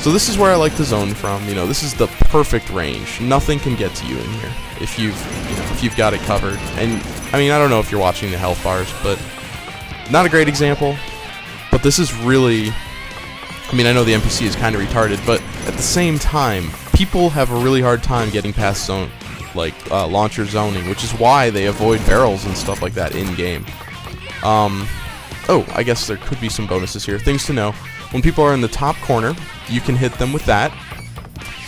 So this is where I like to zone from. You know, this is the perfect range. Nothing can get to you in here if you've got it covered. And I mean, I don't know if you're watching the health bars, but not a great example. But this is really, I mean, I know the NPC is kind of retarded, but at the same time, people have a really hard time getting past zone, like launcher zoning, which is why they avoid barrels and stuff like that in game. Oh, I guess there could be some bonuses here. Things to know: when people are in the top corner, you can hit them with that.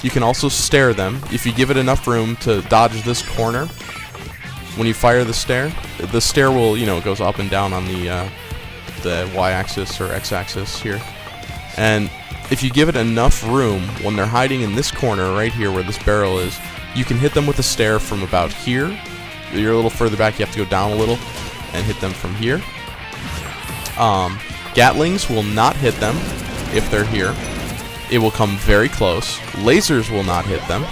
You can also stare them if you give it enough room to dodge this corner. When you fire the stare will, you know, goes up and down on the y-axis or x-axis here. And if you give it enough room, when they're hiding in this corner right here where this barrel is, you can hit them with a stare from about here. You're a little further back, you have to go down a little and hit them from here. Gatlings will not hit them if they're here. It will come very close. Lasers will not hit them,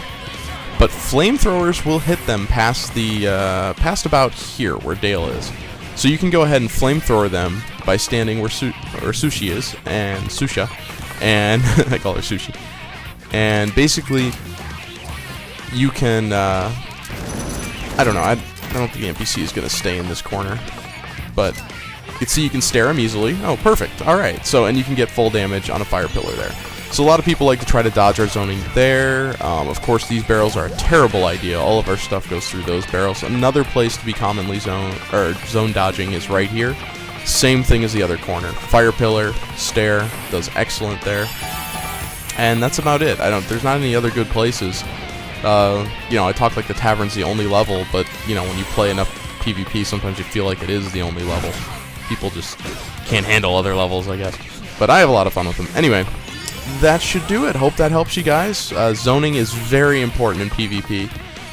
but flamethrowers will hit them past past about here where Dale is. So you can go ahead and flamethrower them by standing where Sushi is, and Susha, and I call her Sushi. And basically, you can, I don't know, I don't think the NPC is going to stay in this corner, but you can see you can stare him easily. Oh, perfect. Alright, so, and you can get full damage on a fire pillar there. So a lot of people like to try to dodge our zoning there. Of course, these barrels are a terrible idea. All of our stuff goes through those barrels. Another place to be commonly zone dodging is right here. Same thing as the other corner. Fire pillar, stare, does excellent there. And that's about it. There's not any other good places. You know, I talk like the tavern's the only level, but you know, when you play enough PvP, sometimes you feel like it is the only level. People just can't handle other levels, I guess. But I have a lot of fun with them. Anyway, that should do it. Hope that helps you guys. Zoning is very important in PvP,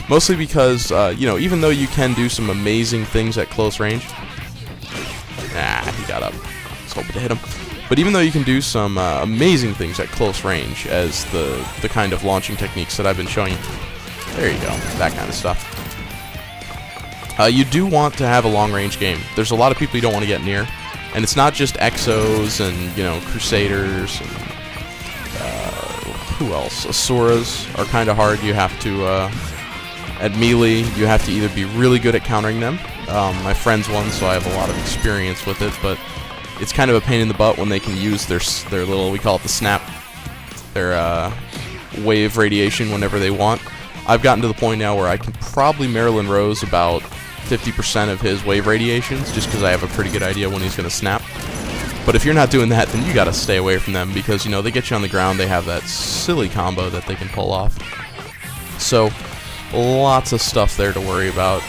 mostly because, you know, even though you can do some amazing things at close range, he got up. I was hoping to hit him. But even though you can do some amazing things at close range, as the kind of launching techniques that I've been showing you, there you go, that kind of stuff. You do want to have a long-range game. There's a lot of people you don't want to get near, and it's not just Exos and, you know, Crusaders and who else? Asuras are kind of hard. You have to, at melee, you have to either be really good at countering them. My friend's one, so I have a lot of experience with it, but it's kind of a pain in the butt when they can use their little, we call it the snap, their wave radiation whenever they want. I've gotten to the point now where I can probably Marilyn Rose about 50% of his wave radiations, just because I have a pretty good idea when he's going to snap. But if you're not doing that, then you got to stay away from them, because, you know, they get you on the ground, they have that silly combo that they can pull off. So, lots of stuff there to worry about.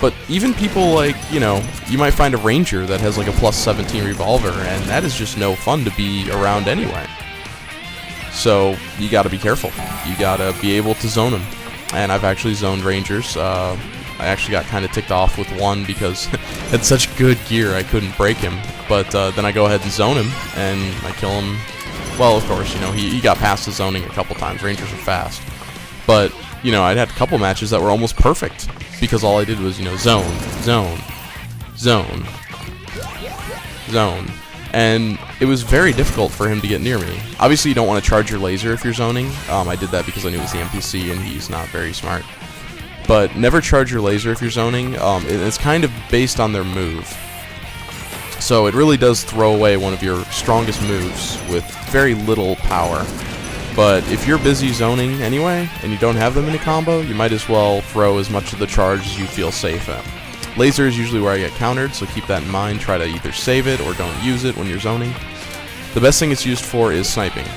But even people like, you know, you might find a ranger that has like a plus 17 revolver, and that is just no fun to be around anyway. So, you got to be careful. You got to be able to zone them. And I've actually zoned rangers. I actually got kind of ticked off with one because had such good gear I couldn't break him. But then I go ahead and zone him, and I kill him. Well, of course, you know, he got past the zoning a couple times. Rangers are fast. But, you know, I'd had a couple matches that were almost perfect, because all I did was, you know, zone, zone, zone, zone. And it was very difficult for him to get near me. Obviously, you don't want to charge your laser if you're zoning. I did that because I knew it was the NPC, and he's not very smart. But never charge your laser if you're zoning. It's kind of based on their move. So it really does throw away one of your strongest moves with very little power. But if you're busy zoning anyway, and you don't have them in a combo, you might as well throw as much of the charge as you feel safe at. Laser is usually where I get countered, so keep that in mind. Try to either save it or don't use it when you're zoning. The best thing it's used for is sniping.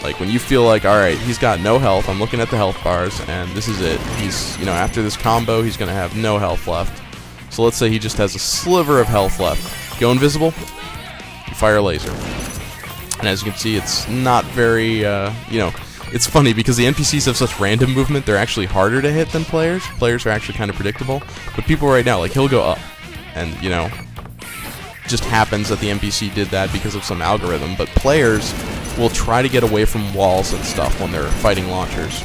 Like, when you feel like, alright, he's got no health, I'm looking at the health bars, and this is it. He's, you know, after this combo, he's going to have no health left. So let's say he just has a sliver of health left. Go invisible, you fire a laser. And as you can see, it's not very, you know, it's funny because the NPCs have such random movement, they're actually harder to hit than players. Players are actually kind of predictable. But people right now, like, he'll go up, and, you know, just happens that the NPC did that because of some algorithm. But players will try to get away from walls and stuff when they're fighting launchers.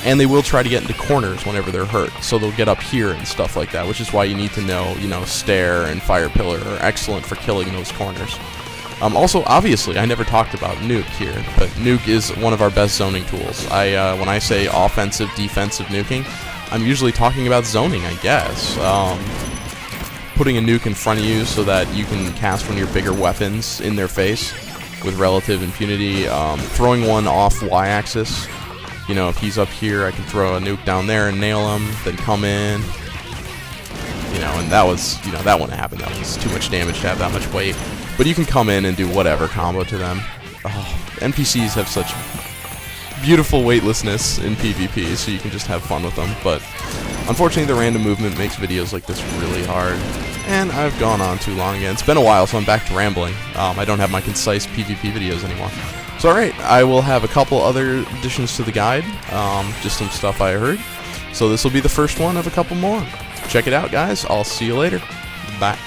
And they will try to get into corners whenever they're hurt, so they'll get up here and stuff like that, which is why you need to know, you know, stare and fire pillar are excellent for killing those corners. Also, obviously, I never talked about nuke here, but nuke is one of our best zoning tools. When I say offensive, defensive nuking, I'm usually talking about zoning, I guess. Putting a nuke in front of you so that you can cast one of your bigger weapons in their face with relative impunity. Throwing one off Y-axis. You know, if he's up here, I can throw a nuke down there and nail him, then come in. You know, and that was, you know, that wouldn't happen. That was too much damage to have that much weight. But you can come in and do whatever combo to them. Oh, NPCs have such beautiful weightlessness in PvP, so you can just have fun with them. But unfortunately, the random movement makes videos like this really hard. And I've gone on too long again. It's been a while, so I'm back to rambling. I don't have my concise PvP videos anymore. So alright, I will have a couple other additions to the guide. Just some stuff I heard. So this will be the first one of a couple more. Check it out, guys. I'll see you later. Bye.